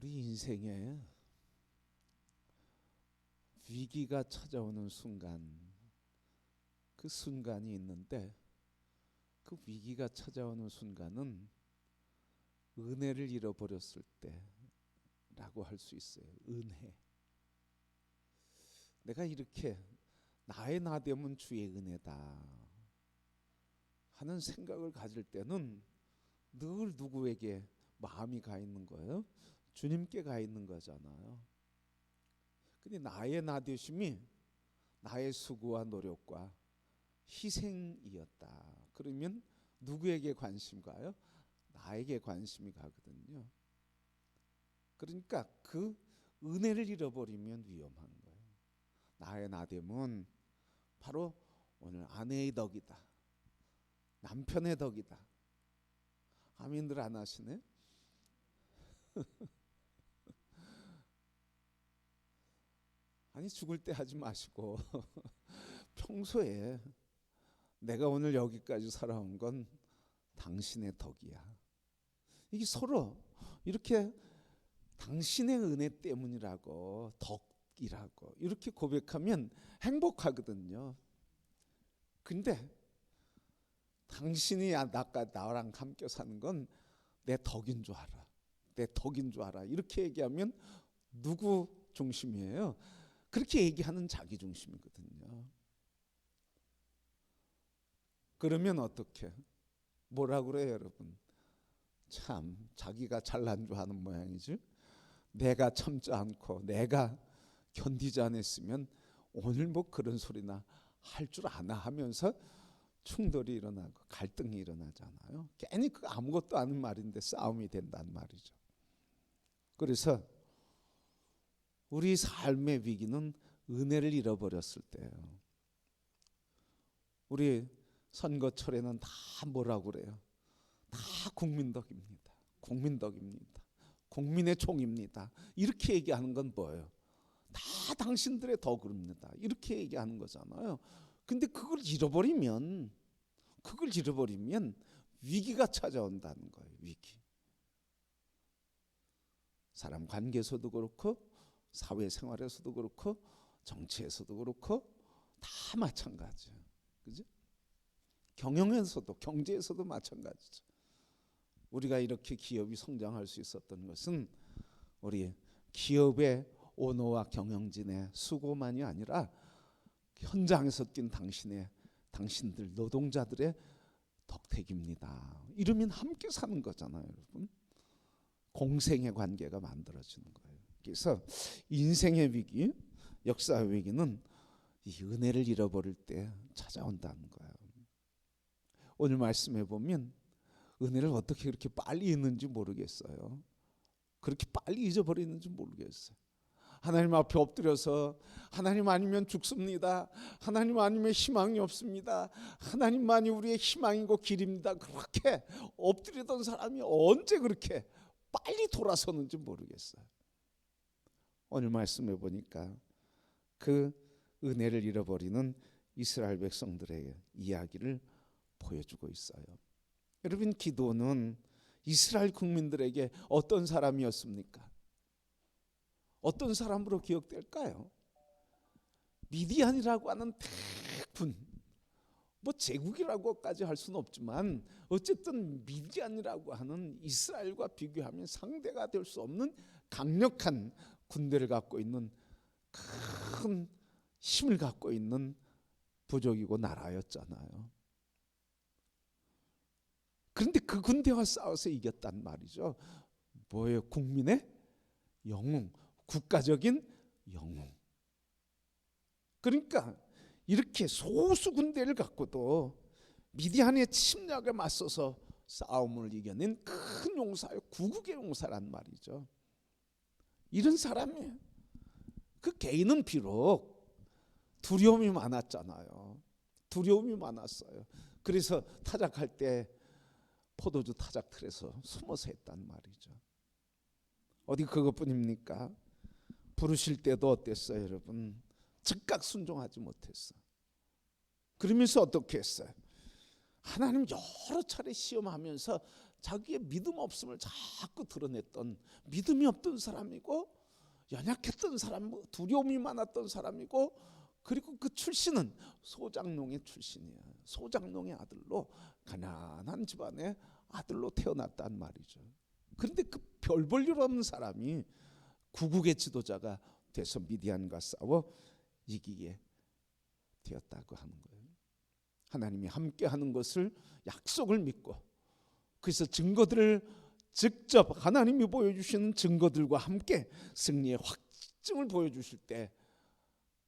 우리 인생에 위기가 찾아오는 순간, 그 순간이 있는데 그 위기가 찾아오는 순간은 은혜를 잃어버렸을 때라고 할 수 있어요. 은혜. 내가 이렇게 나의 나됨은 주의 은혜다 하는 생각을 가질 때는 늘 누구에게 마음이 가 있는 거예요? 주님께 가 있는 거잖아요. 근데 나의 나되심이 나의 수고와 노력과 희생이었다. 그러면 누구에게 관심 가요? 나에게 관심이 가거든요. 그러니까 그 은혜를 잃어버리면 위험한 거예요. 나의 나됨은 바로 오늘 아내의 덕이다, 남편의 덕이다. 아멘들 안 하시네? 아니, 죽을 때 하지 마시고 평소에 내가 오늘 여기까지 살아온 건 당신의 덕이야. 이게 서로 이렇게 당신의 은혜 때문이라고, 덕이라고 이렇게 고백하면 행복하거든요. 근데 당신이 나랑 함께 사는 건 내 덕인 줄 알아, 내 덕인 줄 알아, 이렇게 얘기하면 누구 중심이에요? 그렇게 얘기하는 자기 중심이거든요. 그러면 어떻게? 뭐라 그래요, 여러분? 참 자기가 잘난 줄 아는 모양이지. 내가 참지 않고 내가 견디지 않았으면 오늘 뭐 그런 소리나 할 줄 아나 하면서 충돌이 일어나고 갈등이 일어나잖아요. 괜히 그 아무것도 아닌 말인데 싸움이 된단 말이죠. 그래서 우리 삶의 위기는 은혜를 잃어버렸을 때예요. 우리 선거철에는 다 뭐라고 그래요? 다 국민덕입니다. 국민덕입니다. 국민의 총입니다. 이렇게 얘기하는 건 뭐예요? 다 당신들의 덕입니다. 이렇게 얘기하는 거잖아요. 근데 그걸 잃어버리면 위기가 찾아온다는 거예요. 위기. 사람 관계에서도 그렇고 사회생활에서도 그렇고 정치에서도 그렇고 다 마찬가지예요. 그죠? 경영에서도, 경제에서도 마찬가지죠. 우리가 이렇게 기업이 성장할 수 있었던 것은 우리 기업의 오너와 경영진의 수고만이 아니라 현장에서 뛴 당신들 노동자들의 덕택입니다. 이러면 함께 사는 거잖아요, 여러분. 공생의 관계가 만들어지는 거예요. 그래서 인생의 위기, 역사의 위기는 이 은혜를 잃어버릴 때 찾아온다는 거예요. 오늘 말씀해 보면 은혜를 어떻게 그렇게 빨리 잊는지 모르겠어요. 그렇게 빨리 잊어버리는지 모르겠어요. 하나님 앞에 엎드려서 하나님 아니면 죽습니다, 하나님 아니면 희망이 없습니다, 하나님만이 우리의 희망이고 길입니다, 그렇게 엎드리던 사람이 언제 그렇게 빨리 돌아서는지 모르겠어요. 오늘 말씀해 보니까 그 은혜를 잃어버리는 이스라엘 백성들의 이야기를 보여주고 있어요. 여러분, 기도는 이스라엘 국민들에게 어떤 사람이었습니까? 어떤 사람으로 기억될까요? 미디안이라고 하는 대군, 뭐 제국이라고까지 할 수는 없지만 어쨌든 미디안이라고 하는 이스라엘과 비교하면 상대가 될 수 없는 강력한 군대를 갖고 있는, 큰 힘을 갖고 있는 부족이고 나라였잖아요. 그런데 그 군대와 싸워서 이겼단 말이죠. 뭐예요? 국민의 영웅, 국가적인 영웅. 그러니까 이렇게 소수 군대를 갖고도 미디안의 침략에 맞서서 싸움을 이겨낸 큰 용사요, 구국의 용사란 말이죠. 이런 사람이에요. 그 개인은 비록 두려움이 많았잖아요. 두려움이 많았어요. 그래서 타작할 때 포도주 타작 틀에서 숨어서 했단 말이죠. 어디 그것뿐입니까? 부르실 때도 어땠어요, 여러분? 즉각 순종하지 못했어. 그러면서 어떻게 했어요? 하나님 여러 차례 시험하면서 자기의 믿음 없음을 자꾸 드러냈던 믿음이 없던 사람이고 연약했던 사람, 두려움이 많았던 사람이고, 그리고 그 출신은 소장농의 출신이야. 소장농의 아들로 가난한 집안의 아들로 태어났단 말이죠. 그런데 그 별 볼 일 없는 사람이 구국의 지도자가 돼서 미디안과 싸워 이기게 되었다고 하는 거예요. 하나님이 함께하는 것을 약속을 믿고, 그래서 증거들을 직접 하나님이 보여주시는 증거들과 함께 승리의 확증을 보여주실 때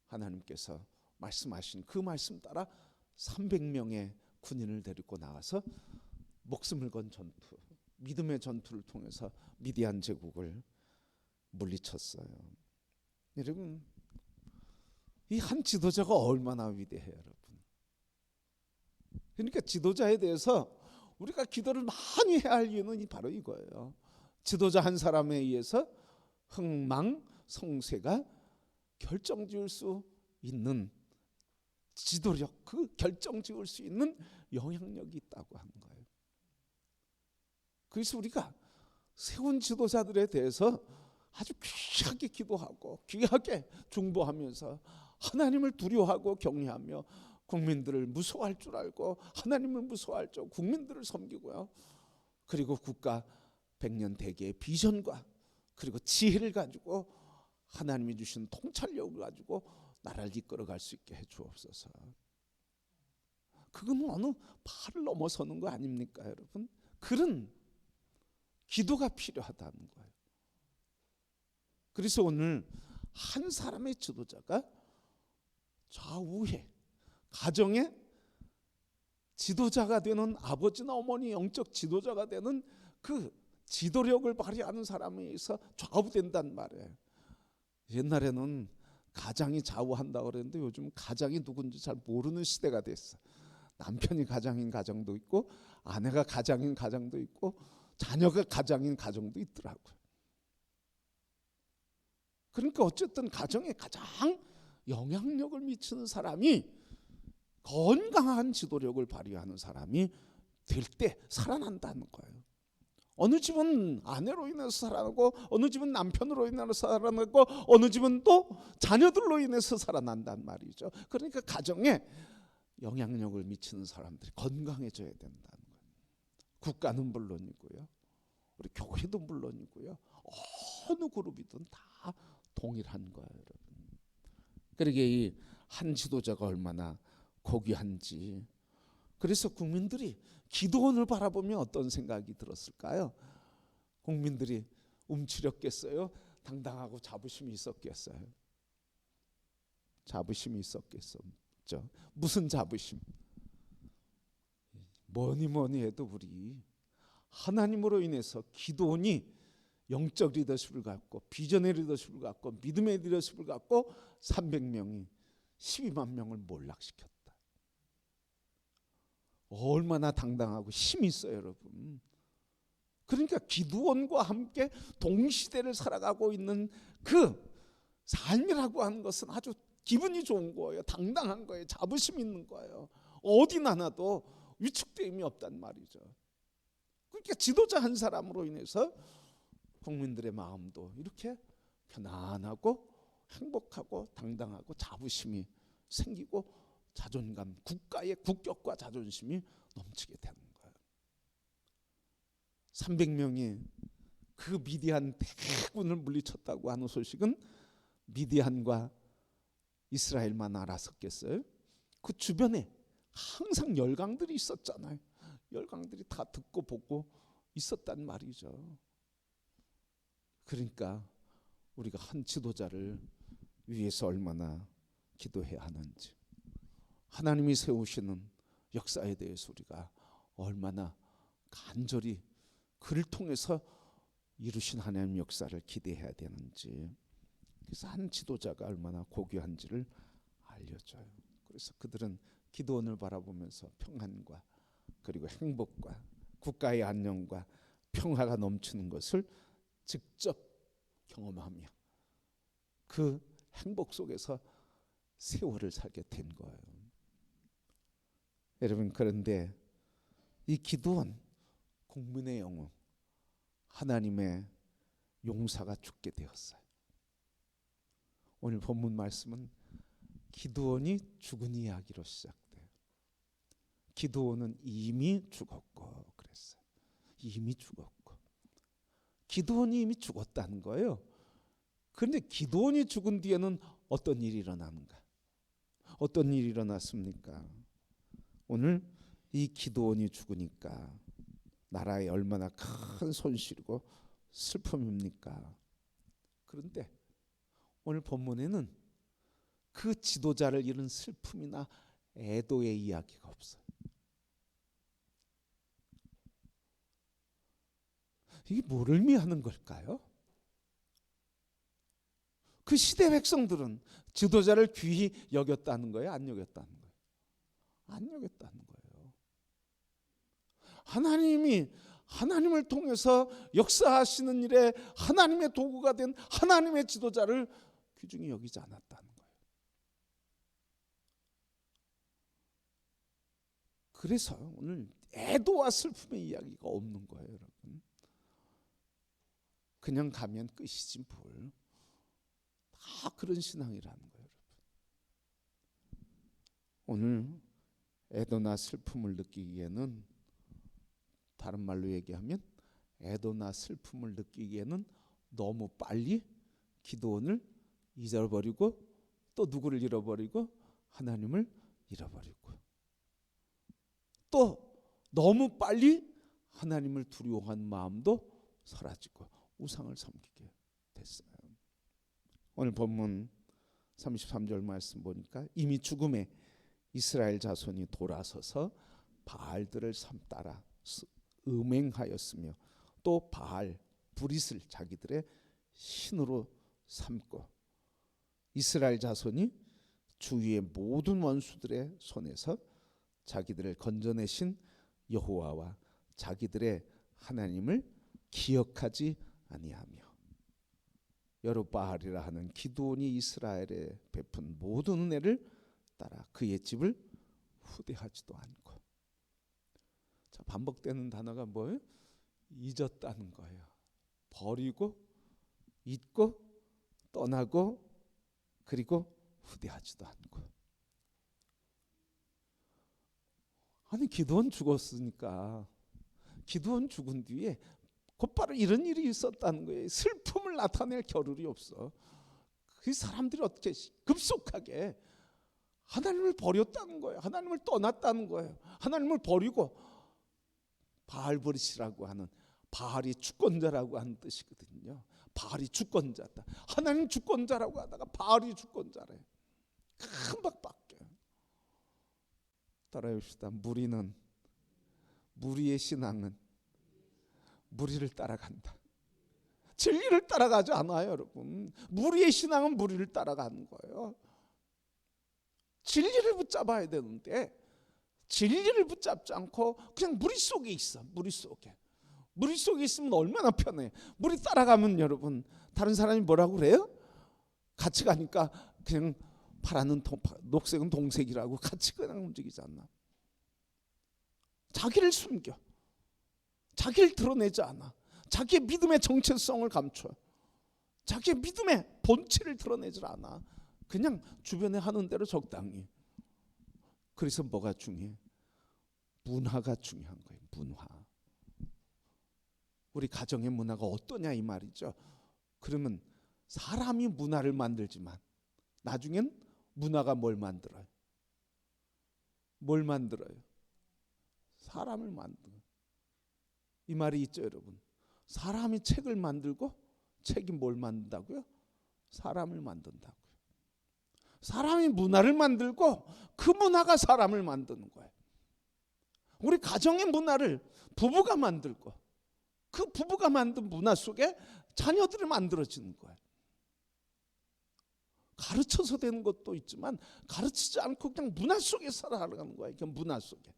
하나님께서 말씀하신 그 말씀 따라 300명의 군인을 데리고 나와서 목숨을 건 전투, 믿음의 전투를 통해서 미디안 제국을 물리쳤어요. 여러분, 이 한 지도자가 얼마나 위대해요, 여러분. 그러니까 지도자에 대해서 우리가 기도를 많이 해야 할 이유는 바로 이거예요. 지도자 한 사람에 의해서 흥망성쇠가 결정지을 수 있는 지도력, 그 결정지을 수 있는 영향력이 있다고 하는 거예요. 그래서 우리가 세운 지도자들에 대해서 아주 귀하게 기도하고 귀하게 중보하면서 하나님을 두려워하고 경외하며 국민들을 무서워할 줄 알고 하나님을 무서워할 줄 국민들을 섬기고요. 그리고 국가 100년 대계의 비전과 그리고 지혜를 가지고 하나님이 주신 통찰력을 가지고 나라를 이끌어갈 수 있게 해 주옵소서. 그건 어느 팔을 넘어서는 거 아닙니까, 여러분? 그런 기도가 필요하다는 거예요. 그래서 오늘 한 사람의 지도자가 좌우에 가정의 지도자가 되는, 아버지나 어머니 영적 지도자가 되는 그 지도력을 발휘하는 사람에 의해서 좌우된단 말이에요. 옛날에는 가장이 좌우한다고 그랬는데 요즘 가장이 누군지 잘 모르는 시대가 됐어. 남편이 가장인 가정도 있고 아내가 가장인 가정도 있고 자녀가 가장인 가정도 있더라고요. 그러니까 어쨌든 가정에 가장 영향력을 미치는 사람이 건강한 지도력을 발휘하는 사람이 될 때 살아난다는 거예요. 어느 집은 아내로 인해서 살아나고 어느 집은 남편으로 인해서 살아나고 어느 집은 또 자녀들로 인해서 살아난단 말이죠. 그러니까 가정에 영향력을 미치는 사람들이 건강해져야 된다는 거예요. 국가는 물론이고요, 우리 교회도 물론이고요, 어느 그룹이든 다 동일한 거예요, 여러분. 그러게 이 한 지도자가 얼마나 고귀한지. 그래서 국민들이 기도원을 바라보면 어떤 생각이 들었을까요? 국민들이 움츠렸겠어요? 당당하고 자부심이 있었겠어요? 자부심이 있었겠죠. 무슨 자부심? 뭐니 해도 우리 하나님으로 인해서 기도원이 영적 리더십을 갖고 비전의 리더십을 갖고 믿음의 리더십을 갖고 300명이 12만 명을 몰락시켰다. 얼마나 당당하고 힘이 있어요, 여러분. 그러니까 기드온과 함께 동시대를 살아가고 있는 그 삶이라고 하는 것은 아주 기분이 좋은 거예요. 당당한 거예요. 자부심 있는 거예요. 어디 나나도 위축됨이 없단 말이죠. 그러니까 지도자 한 사람으로 인해서 국민들의 마음도 이렇게 편안하고 행복하고 당당하고 자부심이 생기고 자존감, 국가의 국격과 자존심이 넘치게 되는 거예요. 300명이 그 미디안 대군을 물리쳤다고 하는 소식은 미디안과 이스라엘만 알았었겠어요? 그 주변에 항상 열강들이 있었잖아요. 열강들이 다 듣고 보고 있었단 말이죠. 그러니까 우리가 한 지도자를 위해서 얼마나 기도해야 하는지, 하나님이 세우시는 역사에 대해서 우리가 얼마나 간절히 그를 통해서 이루신 하나님 역사를 기대해야 되는지, 그래서 한 지도자가 얼마나 고귀한지를 알려줘요. 그래서 그들은 기도원을 바라보면서 평안과 그리고 행복과 국가의 안녕과 평화가 넘치는 것을 직접 경험하며 그 행복 속에서 세월을 살게 된 거예요. 여러분, 그런데 이 기드온 국민의 영웅 하나님의 용사가 죽게 되었어요. 오늘 본문 말씀은 기드온이 죽은 이야기로 시작돼요. 기드온은 이미 죽었고 그랬어요. 이미 죽었고. 기드온이 이미 죽었다는 거예요. 그런데 기드온이 죽은 뒤에는 어떤 일이 일어나는가? 어떤 일이 일어났습니까? 오늘 이 기드온이 죽으니까 나라에 얼마나 큰 손실이고 슬픔입니까? 그런데 오늘 본문에는 그 지도자를 잃은 슬픔이나 애도의 이야기가 없어요. 이게 뭘 의미하는 걸까요? 그 시대 백성들은 지도자를 귀히 여겼다는 거예요? 안 여겼다는 거예요? 안 여겼다는 거예요. 하나님이 하나님을 통해서 역사하시는 일에 하나님의 도구가 된 하나님의 지도자를 귀중히 여기지 않았다는 거예요. 그래서 오늘 애도와 슬픔의 이야기가 없는 거예요, 여러분. 그냥 가면 끝이지 뭘. 다 그런 신앙이라는 거예요, 여러분. 오늘 애도나 슬픔을 느끼기에는, 다른 말로 얘기하면 애도나 슬픔을 느끼기에는 너무 빨리 기드온을 잊어버리고 또 누구를 잃어버리고 하나님을 잃어버리고 또 너무 빨리 하나님을 두려워하는 마음도 사라지고 우상을 섬기게 됐어요. 오늘 본문 33절 말씀 보니까 이미 죽음에 이스라엘 자손이 돌아서서 바알들을 따라 음행하였으며 또 바알 브릿을 자기들의 신으로 삼고 이스라엘 자손이 주위의 모든 원수들의 손에서 자기들을 건져내신 여호와와 자기들의 하나님을 기억하지 아니하며 여룻바알이라 하는 기드온이 이스라엘에 베푼 모든 은혜를 따라 그의 집을 후대하지도 않고. 자, 반복되는 단어가 뭐예요? 잊었다는 거예요. 버리고 잊고 떠나고 그리고 후대하지도 않고. 아니 기드온 죽었으니까 기드온 죽은 뒤에 곧바로 이런 일이 있었다는 거예요. 슬픔을 나타낼 겨를이 없어. 그 사람들이 어떻게 급속하게 하나님을 버렸다는 거예요. 하나님을 떠났다는 거예요. 하나님을 버리고 바알브릿이라고 하는, 바알이 주권자라고 하는 뜻이거든요. 바알이 주권자다. 하나님 주권자라고 하다가 바알이 주권자래. 금방 바뀌어요. 따라해봅시다. 무리의 신앙은 무리를 따라간다. 진리를 따라가지 않아요, 여러분. 무리의 신앙은 무리를 따라가는 거예요. 진리를 붙잡아야 되는데 진리를 붙잡지 않고 그냥 무리 속에 있어. 무리 속에 있으면 얼마나 편해. 무리 따라가면 여러분 다른 사람이 뭐라고 그래요? 같이 가니까 그냥 파란은 녹색은 동색이라고 같이 그냥 움직이지 않나. 자기를 숨겨. 자기를 드러내지 않아. 자기의 믿음의 정체성을 감춰. 자기의 믿음의 본체를 드러내지 않아. 그냥 주변에 하는 대로 적당히. 그래서 뭐가 중요해? 문화가 중요한 거예요. 문화. 우리 가정의 문화가 어떠냐 이 말이죠. 그러면 사람이 문화를 만들지만 나중엔 문화가 뭘 만들어요? 뭘 만들어요? 사람을 만들어요. 이 말이 있죠, 여러분. 사람이 책을 만들고 책이 뭘 만든다고요? 사람을 만든다고요. 사람이 문화를 만들고 그 문화가 사람을 만드는 거예요. 우리 가정의 문화를 부부가 만들고 그 부부가 만든 문화 속에 자녀들이 만들어지는 거예요. 가르쳐서 되는 것도 있지만 가르치지 않고 그냥 문화 속에 살아가는 거예요. 그냥 문화 속에.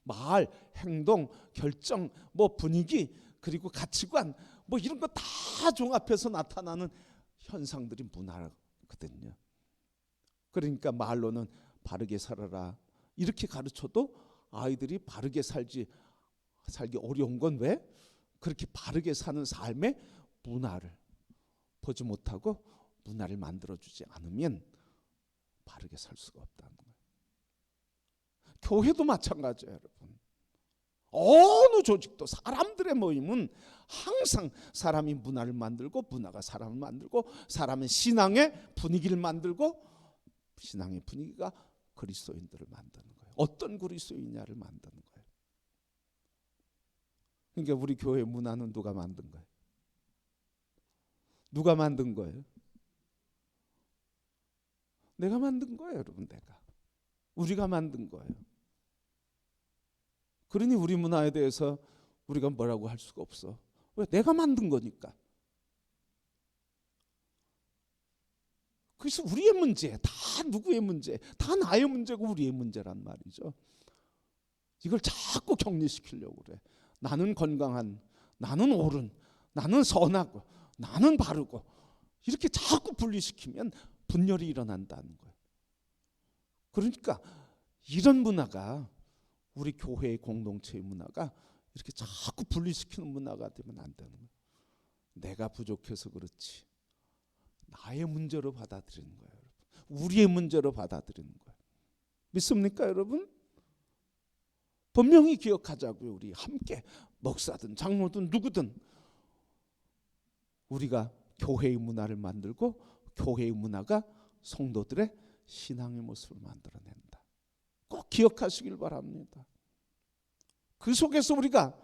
말, 행동, 결정, 뭐 분위기, 그리고 가치관, 뭐 이런 거 다 종합해서 나타나는 현상들이 문화거든요. 그러니까 말로는 바르게 살아라 이렇게 가르쳐도 아이들이 바르게 살지 살기 어려운 건 왜? 그렇게 바르게 사는 삶의 문화를 보지 못하고 문화를 만들어주지 않으면 바르게 살 수가 없다는 거예요. 교회도 마찬가지예요, 여러분. 어느 조직도 사람들의 모임은 항상 사람이 문화를 만들고 문화가 사람을 만들고 사람의 신앙의 분위기를 만들고 신앙의 분위기가 그리스도인들을 만드는 거예요. 어떤 그리스도인냐를 만드는 거예요. 그러니까 우리 교회 문화는 누가 만든 거예요? 누가 만든 거예요? 내가 만든 거예요, 여러분. 우리가 만든 거예요. 그러니 우리 문화에 대해서 우리가 뭐라고 할 수가 없어. 왜? 내가 만든 거니까. 그래서 우리의 문제, 다 누구의 문제, 다 나의 문제고 우리의 문제란 말이죠. 이걸 자꾸 격리시키려고 그래. 나는 건강한, 나는 옳은, 나는 선하고, 나는 바르고 이렇게 자꾸 분리시키면 분열이 일어난다는 거예요. 그러니까 이런 문화가 우리 교회의 공동체의 문화가 이렇게 자꾸 분리시키는 문화가 되면 안 되는 거예요. 내가 부족해서 그렇지. 나의 문제로 받아들이는 거예요. 우리의 문제로 받아들이는 거예요. 믿습니까, 여러분? 분명히 기억하자고요. 우리 함께 목사든 장로든 누구든 우리가 교회의 문화를 만들고 교회의 문화가 성도들의 신앙의 모습을 만들어낸다. 꼭 기억하시길 바랍니다. 그 속에서 우리가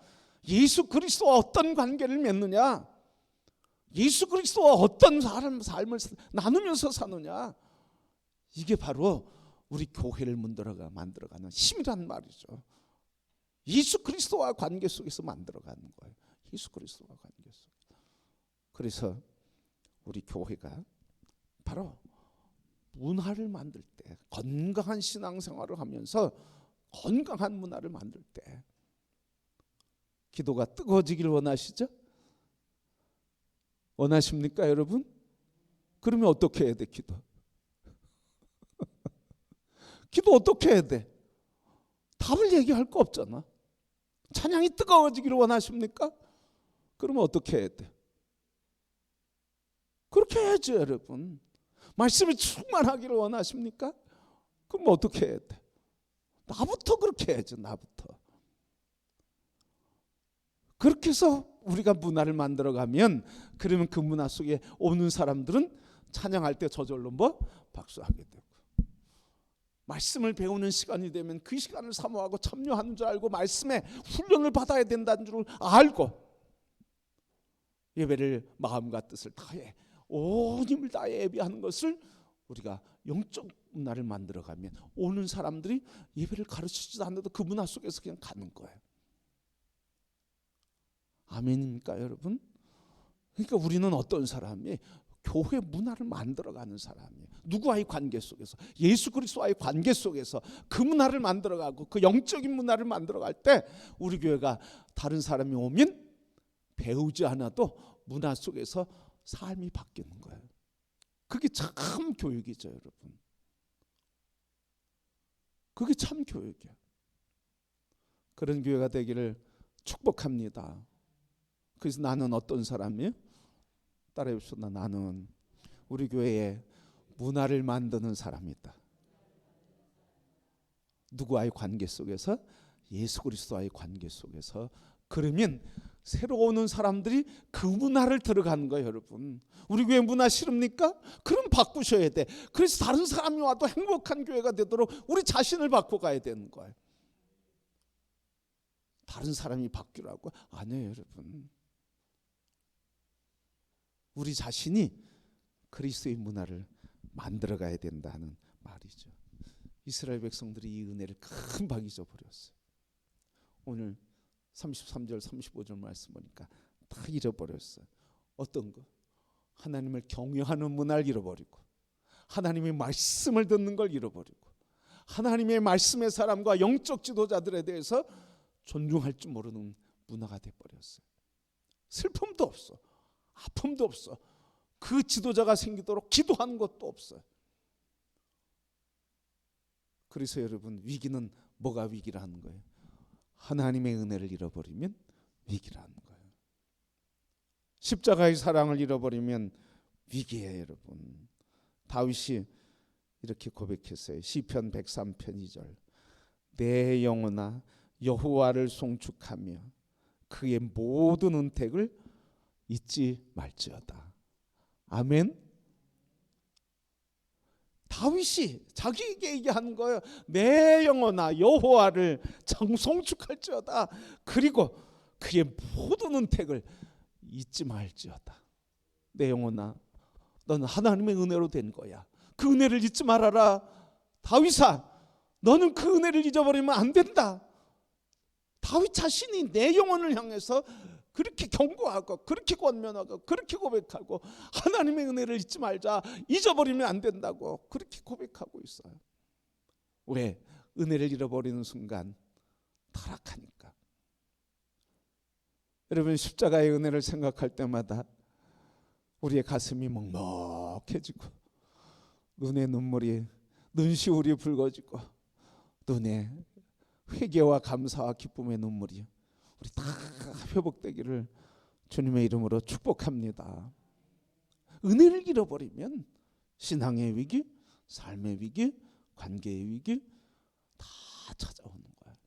예수 그리스도와 어떤 관계를 맺느냐, 예수 그리스도와 어떤 삶을 나누면서 사느냐, 이게 바로 우리 교회를 만들어가는 힘이란 말이죠. 예수 그리스도와 관계 속에서 만들어가는 거예요. 예수 그리스도와 관계 속에서. 그래서 우리 교회가 바로 문화를 만들 때, 건강한 신앙생활을 하면서 건강한 문화를 만들 때 기도가 뜨거워지길 원하시죠? 원하십니까, 여러분? 그러면 어떻게 해야 돼, 기도? 기도 어떻게 해야 돼? 답을 얘기할 거 없잖아. 찬양이 뜨거워지기를 원하십니까? 그러면 어떻게 해야 돼? 그렇게 해야죠, 여러분. 말씀이 충만하기를 원하십니까? 그럼 어떻게 해야 돼? 나부터 그렇게 해야죠, 나부터. 그렇게 해서 우리가 문화를 만들어가면, 그러면 그 문화 속에 오는 사람들은 찬양할 때 저절로 박수하게 되고, 말씀을 배우는 시간이 되면 그 시간을 사모하고 참여하는 줄 알고 말씀에 훈련을 받아야 된다는 줄 알고 예배를 마음과 뜻을 다해 온 힘을 다해 예배하는 것을 우리가 영적 문화를 만들어가면 오는 사람들이 예배를 가르치지도 않아도 그 문화 속에서 그냥 가는 거예요. 아멘입니까, 여러분? 그러니까 우리는 어떤 사람이 교회 문화를 만들어가는 사람이에요. 누구와의 관계 속에서, 예수 그리스도와의 관계 속에서 그 문화를 만들어가고 그 영적인 문화를 만들어갈 때 우리 교회가 다른 사람이 오면 배우지 않아도 문화 속에서 삶이 바뀌는 거예요. 그게 참 교육이죠, 여러분. 그게 참 교육이에요. 그런 교회가 되기를 축복합니다. 그래서 나는 어떤 사람이에요? 따라해 봅시다. 나는 우리 교회에 문화를 만드는 사람이다. 누구와의 관계 속에서? 예수 그리스도와의 관계 속에서. 그러면 새로 오는 사람들이 그 문화를 들어가는 거예요, 여러분. 우리 교회 문화 싫습니까? 그럼 바꾸셔야 돼. 그래서 다른 사람이 와도 행복한 교회가 되도록 우리 자신을 바꿔가야 되는 거예요. 다른 사람이 바뀌라고? 아니에요, 여러분. 우리 자신이 그리스도의 문화를 만들어가야 된다는 말이죠. 이스라엘 백성들이 이 은혜를 금방 잊어버렸어요. 오늘 33절 35절 말씀 보니까 다 잃어버렸어요. 어떤 거? 하나님을 경외하는 문화를 잃어버리고, 하나님의 말씀을 듣는 걸 잃어버리고, 하나님의 말씀의 사람과 영적 지도자들에 대해서 존중할 줄 모르는 문화가 돼버렸어요. 슬픔도 없어, 아픔도 없어. 그 지도자가 생기도록 기도하는 것도 없어요. 그래서 여러분, 위기는 뭐가 위기라는 거예요? 하나님의 은혜를 잃어버리면 위기라는 거예요. 십자가의 사랑을 잃어버리면 위기예요, 여러분. 다윗이 이렇게 고백했어요. 시편 103편 2절. 내 영혼아 여호와를 송축하며 그의 모든 은택을 잊지 말지어다. 아멘. 다윗이 자기에게 얘기하는 거예요. 내 영혼아 여호와를 송축할지어다. 그리고 그의 모든 은택을 잊지 말지어다. 내 영혼아 너는 하나님의 은혜로 된 거야. 그 은혜를 잊지 말아라. 다윗아 너는 그 은혜를 잊어버리면 안 된다. 다윗 자신이 내 영혼을 향해서 그렇게 경고하고 그렇게 권면하고 그렇게 고백하고 하나님의 은혜를 잊지 말자. 잊어버리면 안 된다고 그렇게 고백하고 있어요. 왜? 은혜를 잃어버리는 순간 타락하니까. 여러분 십자가의 은혜를 생각할 때마다 우리의 가슴이 먹먹해지고 눈에 눈물이 눈시울이 붉어지고 눈에 회개와 감사와 기쁨의 눈물이 우리 다 회복되기를 주님의 이름으로 축복합니다. 은혜를 잃어버리면 신앙의 위기, 삶의 위기, 관계의 위기 다 찾아오는 거예요.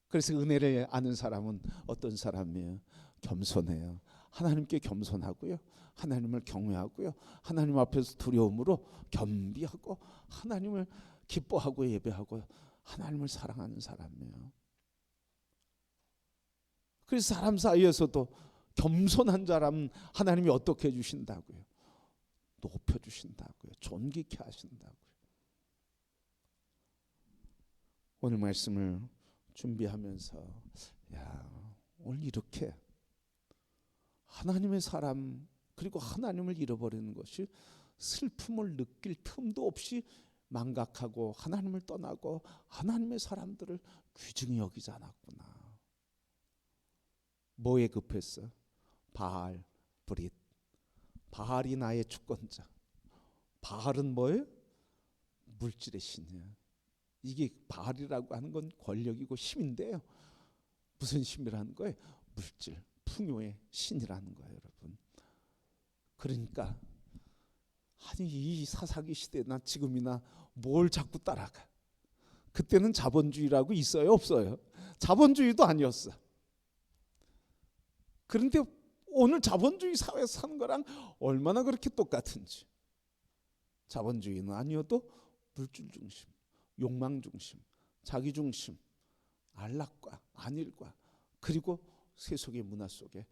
그래서 은혜를 아는 사람은 어떤 사람이에요? 겸손해요. 하나님께 겸손하고요. 하나님을 경외하고요. 하나님 앞에서 두려움으로 겸비하고 하나님을 기뻐하고 예배하고 하나님을 사랑하는 사람이에요. 그래서 사람 사이에서도 겸손한 사람 하나님이 어떻게 해주신다고요? 높여주신다고요. 존귀케 하신다고요. 오늘 말씀을 준비하면서 오늘 이렇게 하나님의 사람 그리고 하나님을 잃어버리는 것이 슬픔을 느낄 틈도 없이 망각하고 하나님을 떠나고 하나님의 사람들을 귀중히 여기지 않았구나. 뭐에 급했어? 바알, 브릿. 바알이 나의 주권자. 바알은 뭐예요? 물질의 신이에요. 이게 바알이라고 하는 건 권력이고 힘인데요. 무슨 힘이라는 거예요? 물질, 풍요의 신이라는 거예요, 여러분. 그러니까 아니 이 사사기 시대나 지금이나 뭘 자꾸 따라가? 그때는 자본주의라고 있어요, 없어요? 자본주의도 아니었어. 그런데 오늘 자본주의 사회에서 사는 거랑 얼마나 그렇게 똑같은지. 자본주의는 아니어도 물질 중심, 욕망 중심, 자기 중심, 안락과 안일과 그리고 세속의 문화 속에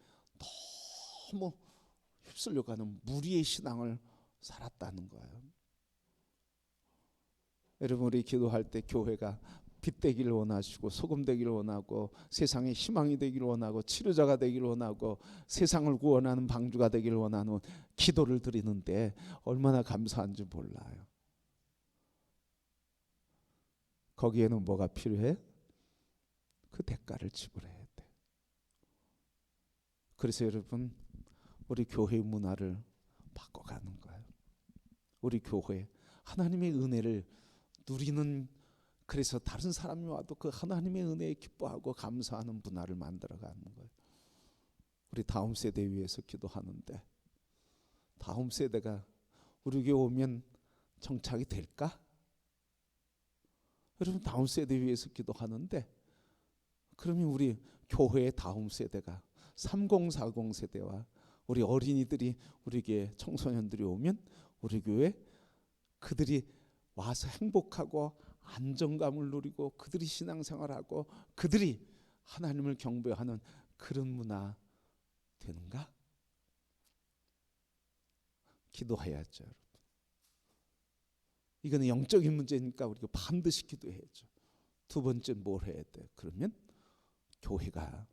너무 휩쓸려가는 무리의 신앙을 살았다는 거예요. 여러분 우리 기도할 때 교회가 빛 되기를 원하시고 소금 되기를 원하고 세상에 희망이 되기를 원하고 치료자가 되기를 원하고 세상을 구원하는 방주가 되기를 원하는 기도를 드리는데 얼마나 감사한지 몰라요. 거기에는 뭐가 필요해? 그 대가를 지불해야 돼. 그래서 여러분 우리 교회의 문화를 바꿔가는 거예요. 우리 교회 하나님의 은혜를 누리는 그래서 다른 사람이 와도 그 하나님의 은혜에 기뻐하고 감사하는 문화를 만들어가는 거예요. 우리 다음 세대 위해서 기도하는데 다음 세대가 우리 교회 오면 정착이 될까? 여러분 다음 세대 위해서 기도하는데 그러면 우리 교회의 다음 세대가 3040 세대와 우리 어린이들이 우리 교회 청소년들이 오면 우리 교회 그들이 와서 행복하고 안정감을 누리고 그들이 신앙생활하고 그들이 하나님을 경배하는 그런 문화 되는가? 기도해야죠, 여러분. 이거는 영적인 문제니까 우리가 반드시 기도해야죠. 두 번째 뭘 해야 돼? 그러면 교회가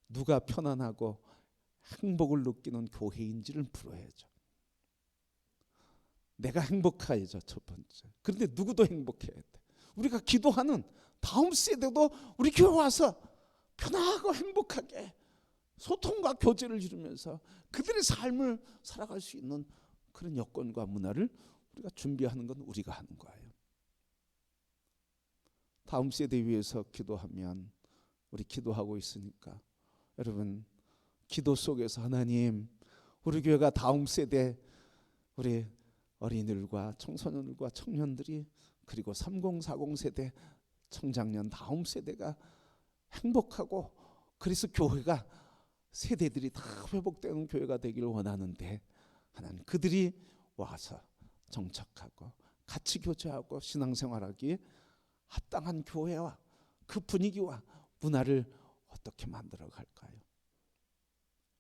누가 편안하고 행복을 느끼는 교회인지를 풀어야죠. 내가 행복해야죠, 첫 번째. 그런데 누구도 행복해야 돼. 우리가 기도하는 다음 세대도 우리 교회 와서 편하고 행복하게 소통과 교제를 이루면서 그들의 삶을 살아갈 수 있는 그런 여건과 문화를 우리가 준비하는 건 우리가 하는 거예요. 다음 세대 위해서 기도하면 우리 기도하고 있으니까 여러분 기도 속에서 하나님 우리 교회가 다음 세대 우리 어린이들과 청소년들과 청년들이 그리고 3040 세대 청장년 다음 세대가 행복하고 그래서 교회가 세대들이 다 회복되는 교회가 되기를 원하는데 하나님 그들이 와서 정착하고 같이 교제하고 신앙생활하기에 합당한 교회와 그 분위기와 문화를 어떻게 만들어 갈까요?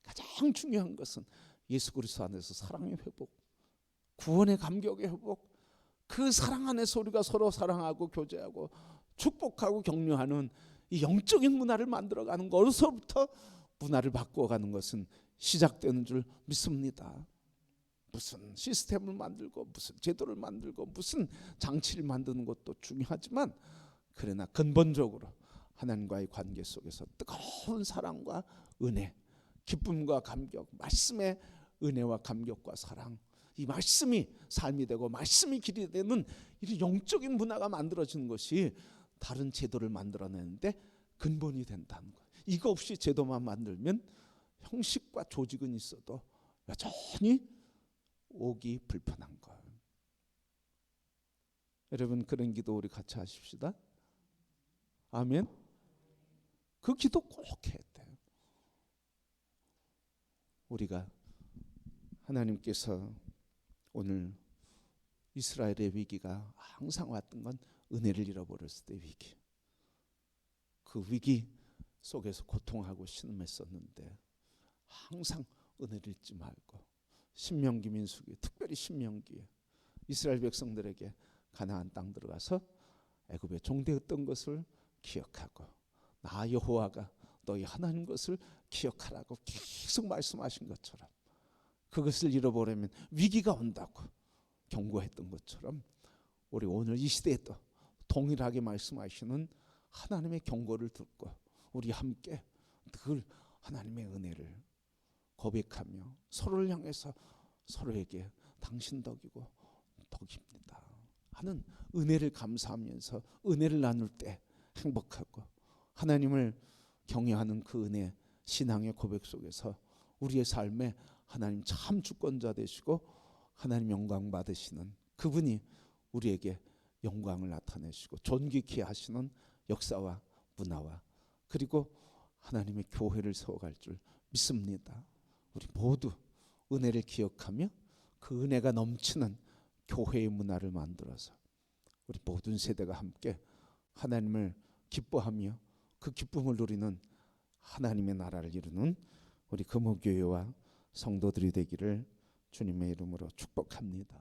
가장 중요한 것은 예수 그리스도 안에서 사랑의 회복, 구원의 감격의 회복, 그 사랑 안에서 우리가 서로 사랑하고 교제하고 축복하고 격려하는 이 영적인 문화를 만들어가는 것으로부터 문화를 바꾸어가는 것은 시작되는 줄 믿습니다. 무슨 시스템을 만들고 무슨 제도를 만들고 무슨 장치를 만드는 것도 중요하지만 그러나 근본적으로 하나님과의 관계 속에서 뜨거운 사랑과 은혜, 기쁨과 감격, 말씀의 은혜와 감격과 사랑, 이 말씀이 삶이 되고 말씀이 길이 되는 이 영적인 문화가 만들어지는 것이 다른 제도를 만들어내는데 근본이 된다는 거예요. 이거 없이 제도만 만들면 형식과 조직은 있어도 여전히 오기 불편한 거예요. 여러분 그런 기도 우리 같이 하십시다. 아멘. 그 기도 꼭 해야 돼요. 우리가 하나님께서 오늘 이스라엘의 위기가 항상 왔던 건 은혜를 잃어버렸을 때 위기. 그 위기 속에서 고통하고 신음했었는데 항상 은혜를 잊지 말고 신명기 민수기 특별히 신명기에 이스라엘 백성들에게 가나안 땅 들어가서 애굽에 종되었던 것을 기억하고 나 여호와가 너희 하나님 것을 기억하라고 계속 말씀하신 것처럼 그것을 잃어버리면 위기가 온다고 경고했던 것처럼 우리 오늘 이 시대에도 동일하게 말씀하시는 하나님의 경고를 듣고 우리 함께 늘 하나님의 은혜를 고백하며 서로를 향해서 서로에게 당신 덕이고 덕입니다 하는 은혜를 감사하면서 은혜를 나눌 때 행복하고 하나님을 경외하는 그 은혜 신앙의 고백 속에서 우리의 삶에 하나님 참 주권자 되시고 하나님 영광 받으시는 그분이 우리에게 영광을 나타내시고 존귀케 하시는 역사와 문화와 그리고 하나님의 교회를 세워갈 줄 믿습니다. 우리 모두 은혜를 기억하며 그 은혜가 넘치는 교회의 문화를 만들어서 우리 모든 세대가 함께 하나님을 기뻐하며 그 기쁨을 누리는 하나님의 나라를 이루는 우리 금호교회와 성도들이 되기를 주님의 이름으로 축복합니다.